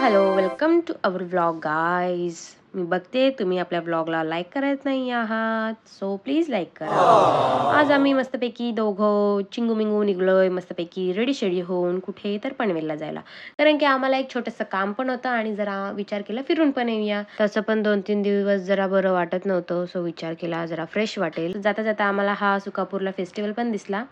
Hello, welcome to our vlog guys. मी बघते तुम्ही आपल्या व्लॉगला लाईक करत नाही आहात, सो प्लीज लाईक करा. आज आम्ही मस्तपैकी दोघं चिंगूमिंगू निघलोय मस्तपैकी रेडी शेडी होऊन कुठे तर पनवेलला जायला. कारण की आम्हाला एक छोटंसं काम पण होतं आणि जरा विचार केला फिरून पण येऊया. तसं पण 2-3 दिवस जरा बरं वाटत नव्हतं, सो विचार केला जरा फ्रेश वाटेल. जाता जाता आम्हाला हा सुकापूरला फेस्टिवल पण दिसला.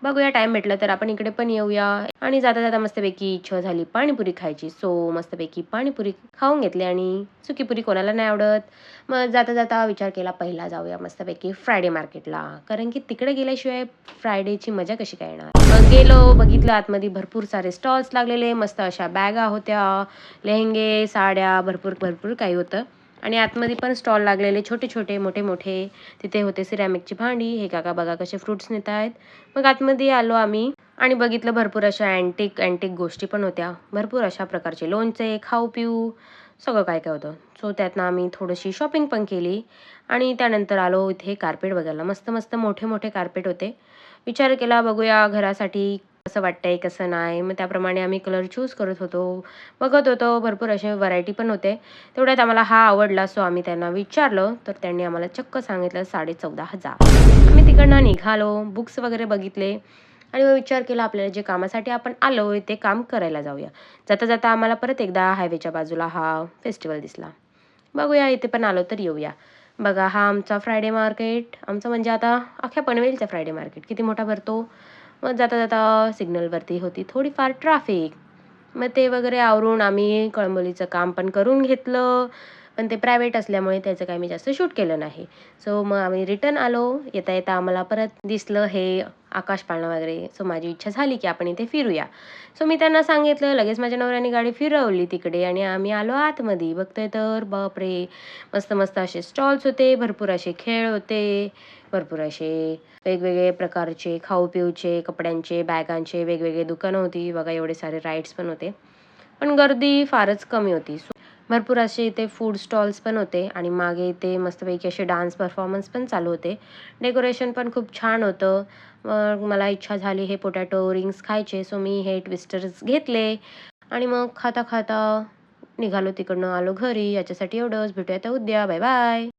बघूया टाइम भेटला तर आपण इकडे पण येऊया. आणि जाता जाता मस्तपैकी इच्छा झाली पाणीपुरी खायची, सो मस्तपैकी पाणीपुरी खाऊन घेतली. आणि सुकीपुरी कोणाला नाही आवडत. मग जाता जाता विचार केला पहिला जाऊया मस्तपैकी फ्रायडे मार्केटला, कारण की तिकडे गेल्याशिवाय फ्रायडेची मजा कशी काय येणार. मग गेलो, बघितलं आतमध्ये भरपूर सारे स्टॉल्स लागलेले, मस्त अशा बॅगा होत्या, लेहंगे, साड्या, भरपूर भरपूर काही होतं. आणि आतमध्ये पण स्टॉल लागलेले छोटे छोटे मोठे मोठे. तिथे होते सिरॅमिकची भांडी. हे काका बघा कसे फ्रुट्स नेत आहेत. मग आतमध्ये आलो आम्ही आणि बघितलं भरपूर अशा अँटिक अँटिक गोष्टी पण होत्या. भरपूर अशा प्रकारचे लोणचे, खाऊ पिऊ सगळं काय काय होतं. सो त्यातनं आम्ही थोडीशी शॉपिंग पण केली. आणि त्यानंतर आलो इथे कार्पेट बघायला. मस्त मस्त मोठे मोठे कार्पेट होते. विचार केला बघूया घरासाठी कसं वाटतंय कसं नाही. मग त्याप्रमाणे आम्ही कलर चूज करत होतो, बघत होतो. भरपूर असे व्हरायटी पण होते. तेवढ्यात आम्हाला हा आवडला, सो आम्ही त्यांना विचारलं तर त्यांनी आम्हाला चक्क सांगितलं 14,500. आम्ही तिकडनं निघालो, बुक्स वगैरे बघितले आणि मग विचार केला आपल्याला जे कामासाठी आपण आलोय ते काम करायला जाऊया. जाता जाता आम्हाला परत एकदा हायवेच्या बाजूला हा फेस्टिवल दिसला. बघूया इथे पण आलो तर येऊया. बघा हा आमचा फ्रायडे मार्केट. आमचं म्हणजे आता अख्ख्या पनवेलचा फ्रायडे मार्केट किती मोठा भरतो. मग जाता जाता सिग्नलवरती होती थोडीफार ट्रॅफिक. मग ते वगैरे आवरून आम्ही कळंबोलीचं काम पण करून घेतलं. पण ते प्रायव्हेट असल्यामुळे त्याचं काही मी जास्त शूट केलं नाही. सो मग आम्ही रिटर्न आलो. येता येता आम्हाला परत दिसलं हे आकाश पाळणं वगैरे. सो माझी इच्छा झाली की आपण इथे फिरूया. सो मी त्यांना सांगितलं. लगेच माझ्या नवऱ्याने गाडी फिरवली तिकडे आणि आम्ही आलो आतमध्ये. बघतोय तर बापरे, मस्त मस्त असे स्टॉल्स होते, भरपूर असे खेळ होते, भरपूर असे वेगवेगळे प्रकारचे खाऊ पिऊचे, कपड्यांचे, बॅगांचे वेगवेगळे दुकानं होती. बघा एवढे सारे राईड्स पण होते. पण गर्दी फारच कमी होती. भरपूर असे इथे फूड स्टॉल्स पण होते आणि मागे इथे मस्तपैकी असे डान्स परफॉर्मन्स पण चालू होते. डेकोरेशन पण खूप छान होतं. मग मला इच्छा झाली हे पोटॅटो रिंग्स खायचे, सो मी हे ट्विस्टर्स घेतले आणि मग खाता खाता निघालो तिकडनं आलो घरी. याच्यासाठी एवढंच. भेटूया आता उद्या. Bye bye.